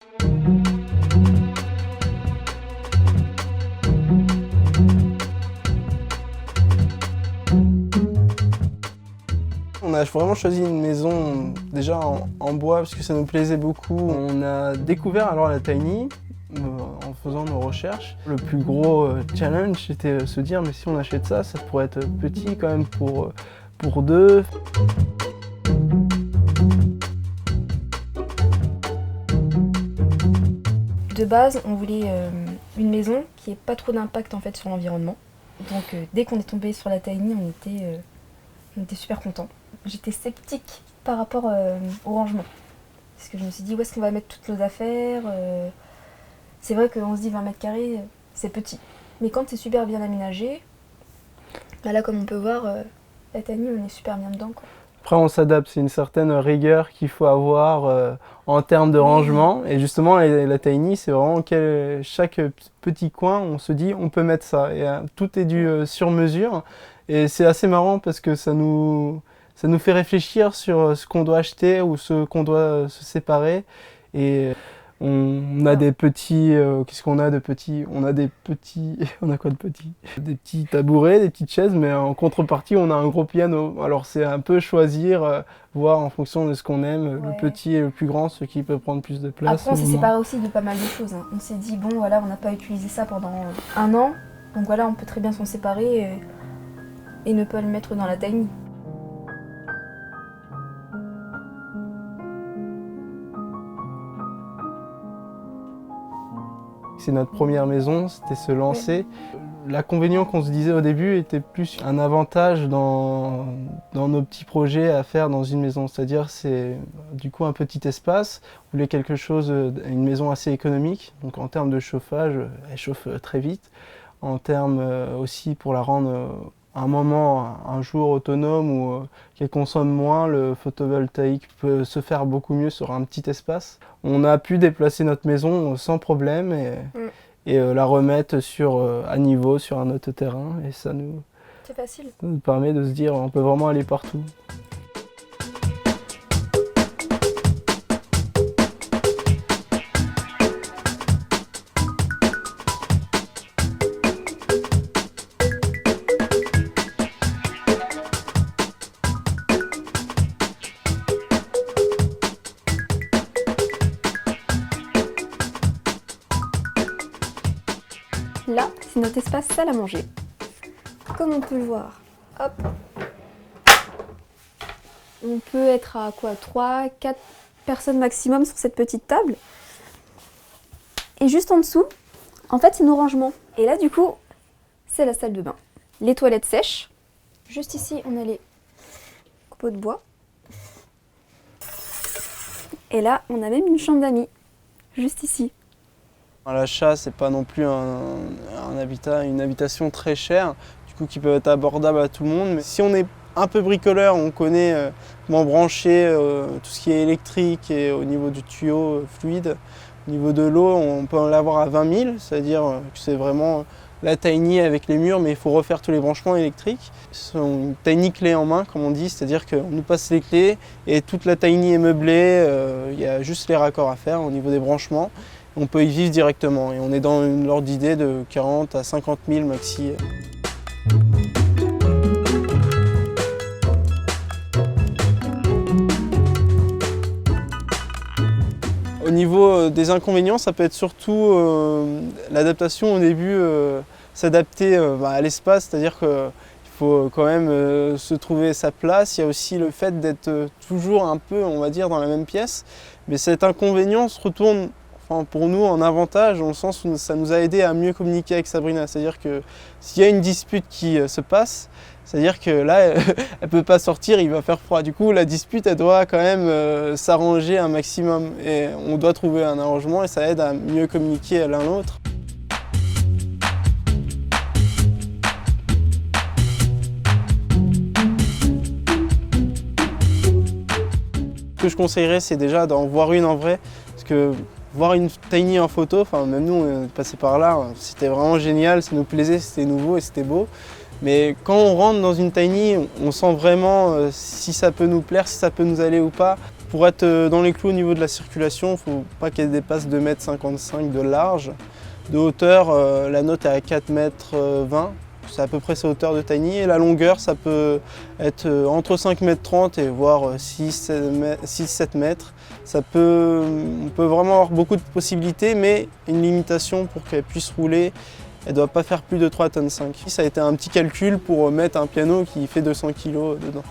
On a vraiment choisi une maison déjà en bois parce que ça nous plaisait beaucoup. On a découvert alors la tiny en faisant nos recherches. Le plus gros challenge c'était se dire mais si on achète ça, ça pourrait être petit quand même pour deux. De base, on voulait une maison qui n'ait pas trop d'impact en fait sur l'environnement. Donc dès qu'on est tombé sur la tiny, on était super contents. J'étais sceptique par rapport au rangement. Parce que je me suis dit, où est-ce qu'on va mettre toutes nos affaires? C'est vrai qu'on se dit 20 mètres carrés, c'est petit. Mais quand c'est super bien aménagé, là comme on peut voir, la tiny, on est super bien dedans, quoi. Après on s'adapte, c'est une certaine rigueur qu'il faut avoir en termes de rangement. Et justement la tiny, c'est vraiment chaque petit coin, on se dit on peut mettre ça. Et tout est du sur mesure. Et c'est assez marrant parce que ça nous fait réfléchir sur ce qu'on doit acheter ou ce qu'on doit se séparer. Et on a des petits... qu'est-ce qu'on a de petits? On a des petits... On a quoi de petits? Des petits tabourets, des petites chaises, mais en contrepartie, on a un gros piano. Alors c'est un peu choisir, voir en fonction de ce qu'on aime, le petit et le plus grand, ce qui peut prendre plus de place. Après, on s'est séparé aussi de pas mal de choses. On s'est dit, bon, voilà, on n'a pas utilisé ça pendant 1 an. Donc voilà, on peut très bien s'en séparer et ne pas le mettre dans la tiny. C'est notre première maison, c'était se lancer. L'inconvénient qu'on se disait au début était plus un avantage dans nos petits projets à faire dans une maison. C'est-à-dire c'est du coup un petit espace, on voulait quelque chose, une maison assez économique. Donc en termes de chauffage, elle chauffe très vite. En termes aussi pour la rendre un jour autonome ou qu'elle consomme moins, le photovoltaïque peut se faire beaucoup mieux sur un petit espace. On a pu déplacer notre maison sans problème et la remettre à niveau sur un autre terrain. Et ça nous permet de se dire on peut vraiment aller partout. Là, c'est notre espace salle à manger. Comme on peut le voir, hop, on peut être à quoi, 3-4 personnes maximum sur cette petite table. Et juste en dessous, en fait, c'est nos rangements. Et là, du coup, c'est la salle de bain. Les toilettes sèches. Juste ici, on a les copeaux de bois. Et là, on a même une chambre d'amis, juste ici. L'achat, c'est pas non plus une habitation très chère, du coup qui peut être abordable à tout le monde. Mais si on est un peu bricoleur, on connaît comment brancher tout ce qui est électrique et au niveau du tuyau fluide. Au niveau de l'eau, on peut l'avoir à 20 000, c'est-à-dire que c'est vraiment la tiny avec les murs, mais il faut refaire tous les branchements électriques. C'est une tiny clé en main, comme on dit, c'est-à-dire qu'on nous passe les clés et toute la tiny est meublée, il y a juste les raccords à faire au niveau des branchements. On peut y vivre directement et on est dans l'ordre d'idée de 40 à 50 000 maxi. Au niveau des inconvénients, ça peut être surtout l'adaptation au début, s'adapter à l'espace, c'est-à-dire qu'il faut quand même se trouver sa place. Il y a aussi le fait d'être toujours un peu, on va dire, dans la même pièce. Mais cet inconvénient se retourne pour nous en avantage, dans le sens où ça nous a aidé à mieux communiquer avec Sabrina. C'est-à-dire que s'il y a une dispute qui se passe, c'est-à-dire que là, elle ne peut pas sortir, il va faire froid. Du coup, la dispute, elle doit quand même s'arranger un maximum. Et on doit trouver un arrangement et ça aide à mieux communiquer l'un l'autre. Ce que je conseillerais, c'est déjà d'en voir une en vrai. Parce que voir une tiny en photo, même nous on est passé par là, c'était vraiment génial, ça nous plaisait, c'était nouveau et c'était beau. Mais quand on rentre dans une tiny, on sent vraiment si ça peut nous plaire, si ça peut nous aller ou pas. Pour être dans les clous au niveau de la circulation, il ne faut pas qu'elle dépasse 2,55 m de large. De hauteur, la note est à 4,20 m. C'est à peu près sa hauteur de Tiny. Et la longueur, ça peut être entre 5,30 m et voire 6-7 m. On peut vraiment avoir beaucoup de possibilités, mais une limitation pour qu'elle puisse rouler. Elle ne doit pas faire plus de 3,5 tonnes. Ça a été un petit calcul pour mettre un piano qui fait 200 kg dedans.